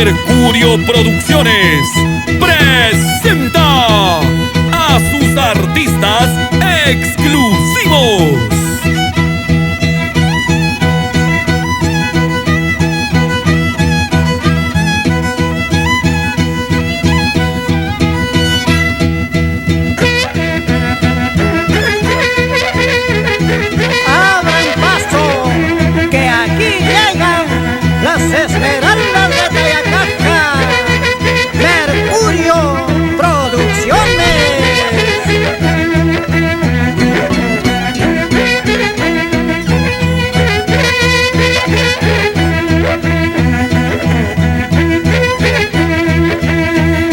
Mercurio Producciones presenta a sus artistas exclusivos. Abran paso, que aquí llegan las Esmeraldas de Tayacaja, Mercurio Producciones.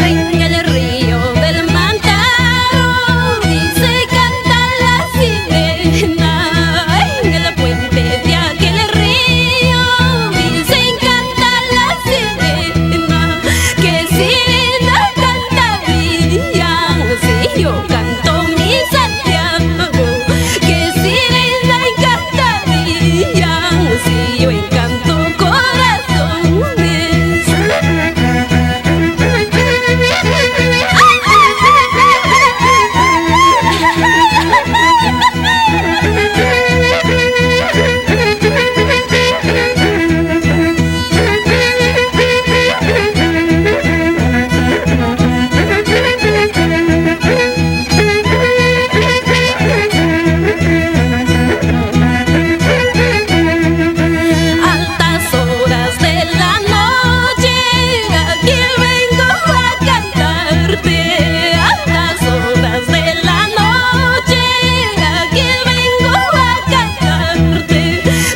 En el río del Mantaro y se canta la sirena. En el puente de aquel río y se canta la sirena. Que sirena cantaría si yo canto mi Santiago. Que sirena cantaría si yo encanto corazones. Altas horas de la noche, aquí vengo a cantarte. Altas horas de la noche, aquí vengo a cantarte.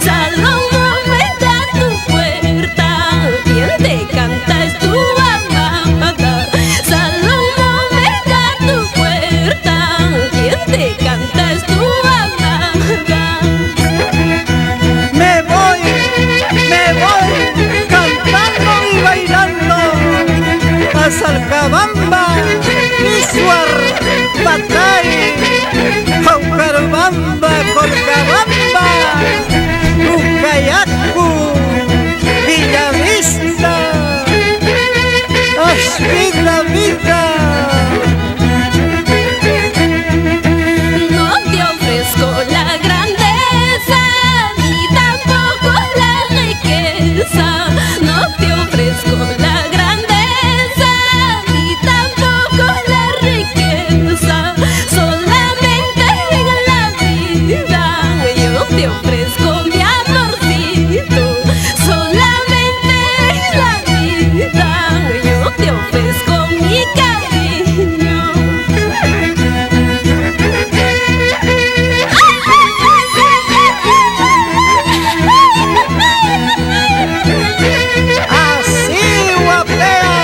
Salomón, vete a tu puerta, quien te canta es tu amada. Salomón, vete a tu puerta, quien te canta es tu amada. Me voy cantando y bailando a Salcabamba, Isuar, Patay, Jaucarabamba, Colcabamba, Ucayacu, Villavista, vida, vida. No te ofrezco la grandeza ni tampoco la riqueza. No te ofrezco la grandeza ni tampoco la riqueza. Solamente en la vida yo te ofrezco mi amorcito. Solamente en la vida yo te ofrezco mi cariño. Así guapea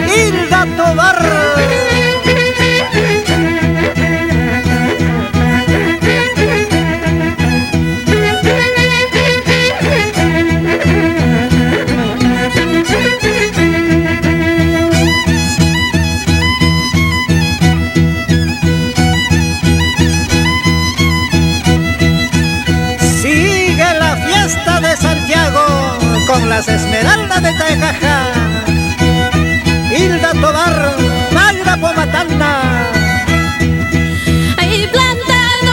Hilda Tobar. Sigue la fiesta de Santiago con las Esmeraldas de Tayacaja, Hilda Tobar, Magda Pomatana. He plantado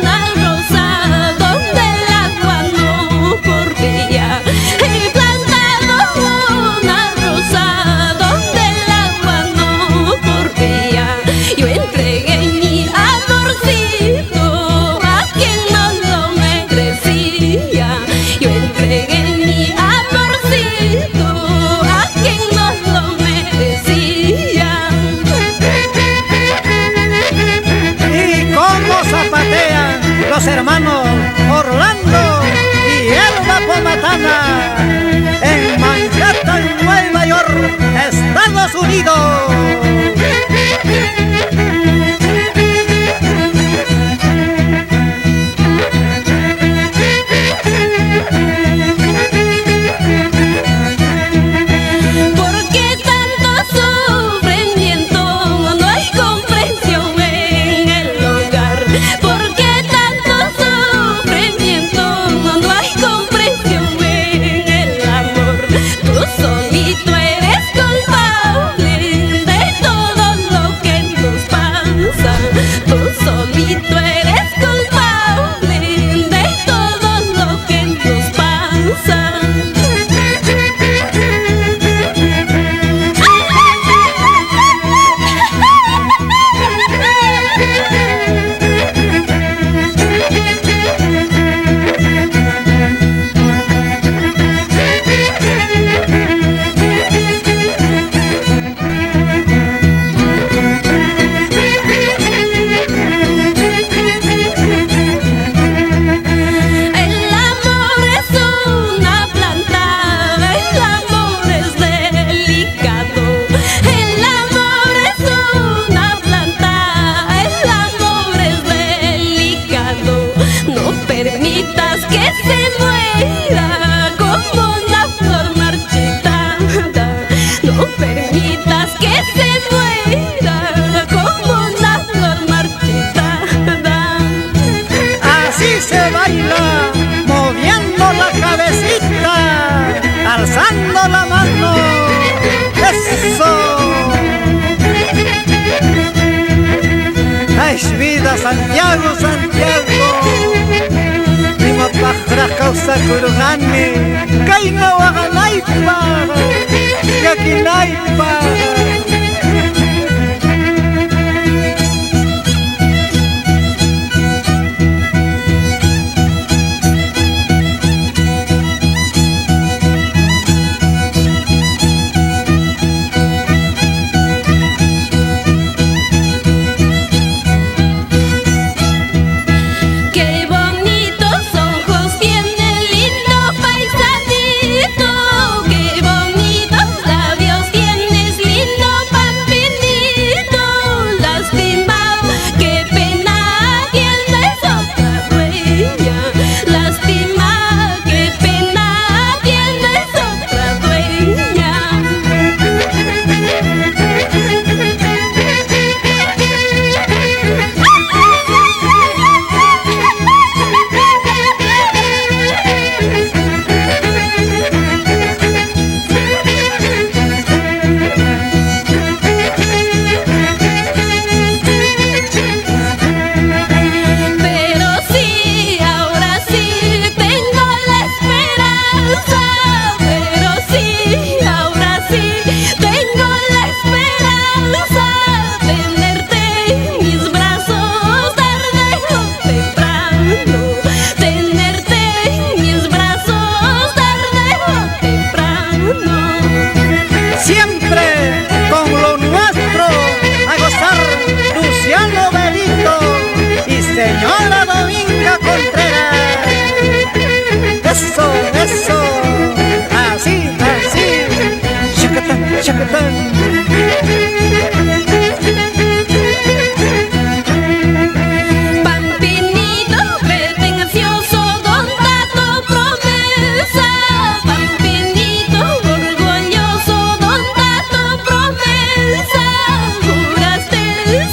una rosa donde el agua no corría. He plantado una rosa donde el agua no corría. Yo entregué mi amorcito a quien no lo merecía. Yo entregué mi amorcito baila, moviendo la cabecita, alzando la mano. ¡Eso! ¡Ay, vida, Santiago, Santiago! Prima pajra causa curgani, kay nawakanay pa, yakinay pa. Señora Dominga Contreras, eso, eso, así, así, chacatán, chacatán. Pampinito, pretencioso, don Tato promesa. Pampinito, orgulloso, don Tato promesa. Juraste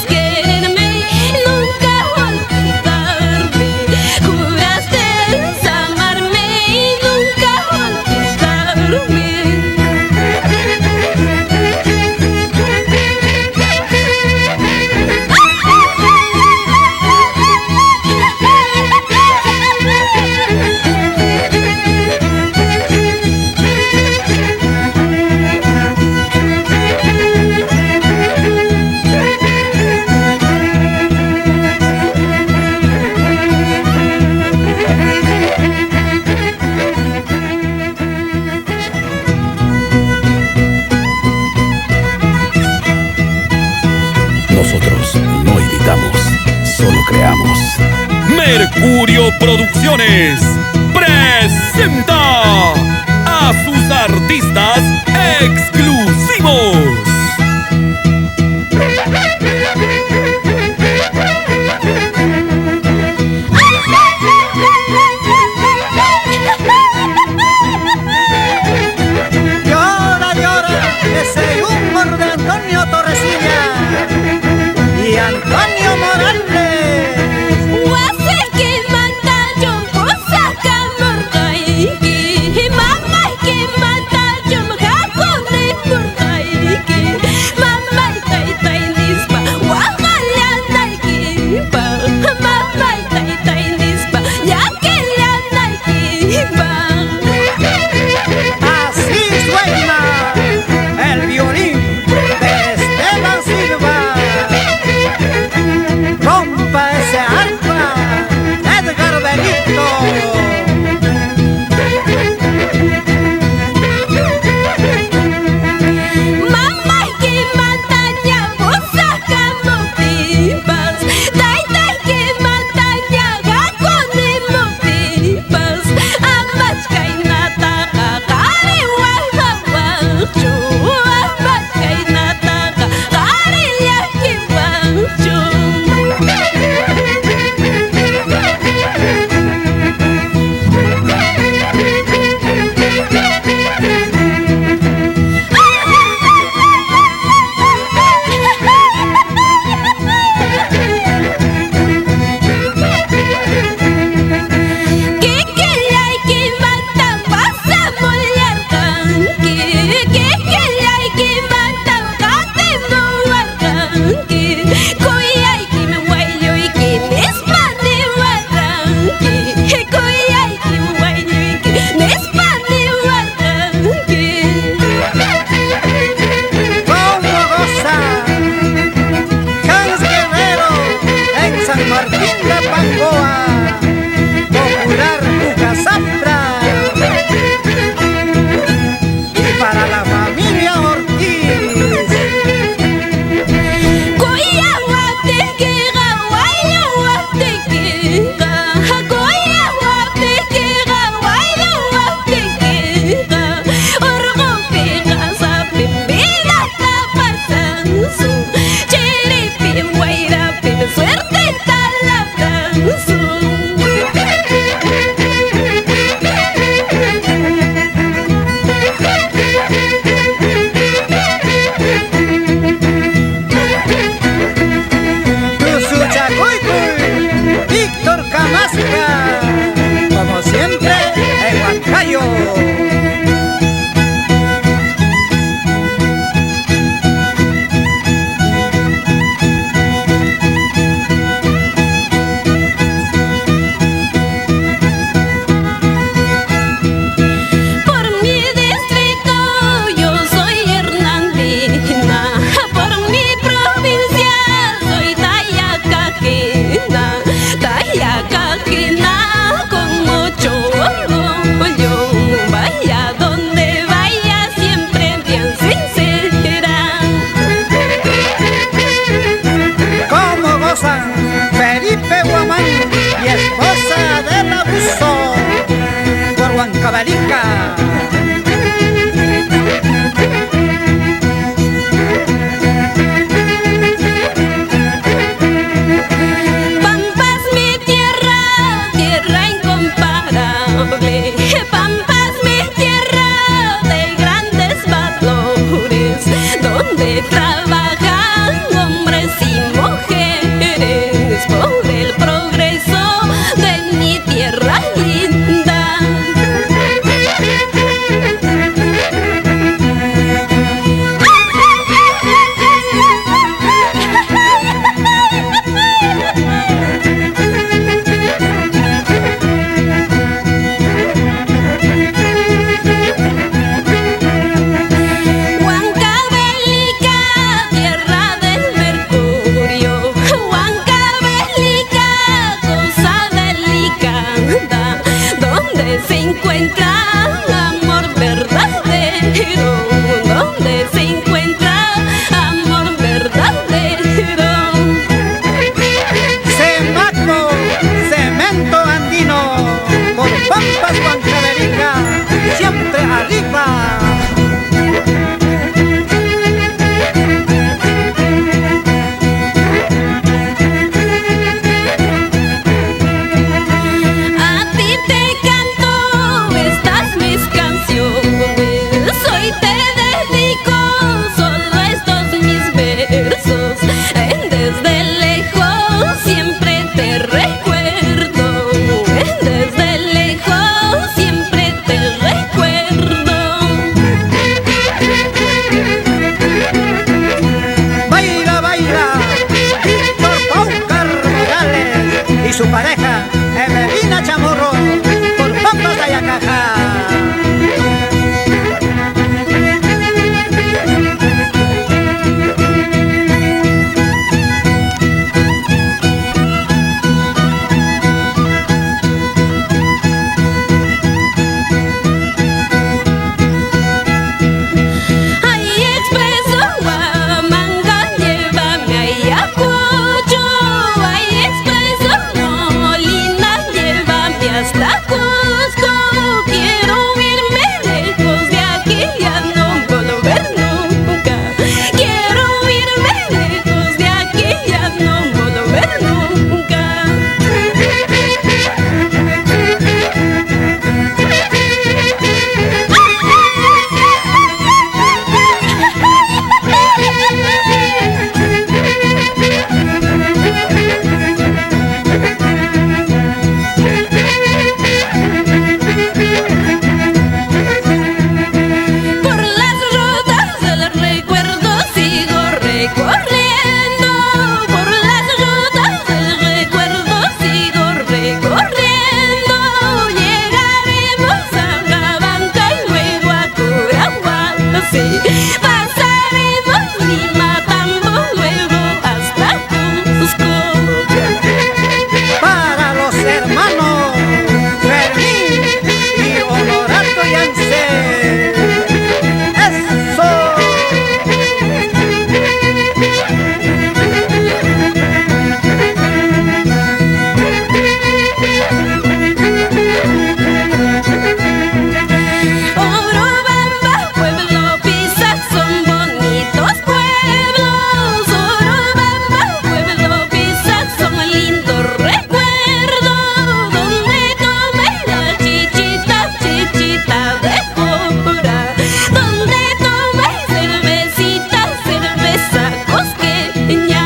quererme y nunca olvidarme. Juraste amarme y nunca olvidarme. Nosotros no imitamos, solo creamos. Mercurio Producciones presenta a sus artistas exclusivos. Llora, llora, ese humor de Antonio Torrecilla y Antonio Morales. Wasiki mata jumbo saka murkaiki. Mamai ki mata jum hakuni murkaiki. Mamai tai tai nispa wakalya naiki pa. Mamai tai tai nispa yakelya naiki pa. Así suena el violín de Esteban Silva. esposa Felipe Guamán y esposa del abuso por Huancavelica. Pampas mi tierra, tierra incomparable. Pampas mi tierra de grandes valores, donde trabajan hombres y mujeres por el progreso de mi tierra linda. Huancavelica, tierra del mercurio, Huancavelica, cosa delicada, donde se encuentra amor verdadero, donde se encuentra amor verdadero. Semaco, cemento andino, por Pampas Huancavelica, siempre arriba. A ti te canto estas mis canciones, hoy te dedico solo estos mis versos. Desde lejos siempre te recuerdo, desde lejos siempre te recuerdo. Baila, baila, Víctor Paucar Morales y su pareja Evelina Chamorro por Pampas de Ayacaja. Ay, expreso Huamanga, llévame a Ayacucho. Ay, expreso Molina, llévame hasta Cusco. Quiero irme lejos de aquí, ya no volver nunca. Quiero irme lejos de aquí, ya no volver nunca. Por las rutas del recuerdo sigo recorriendo, por las rutas del recuerdo sigo recorriendo. Llegaremos a Cabanca y luego a Curahuasi, pasaremos Limatambo, luego hasta Cusco. Para los hermanos Fermín y Honorato Yance. ¡Eso! Orobamba, Pueblo Pisac, son bonitos pueblos. Orobamba, Pueblo Pisac, son lindos recuerdos, donde tomé la chichita, chichita de jora, donde tomé cervecita, cerveza cosqueña.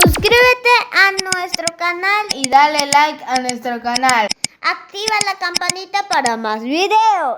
Suscríbete a nuestro canal y dale like a nuestro canal. Activa la campanita para más videos.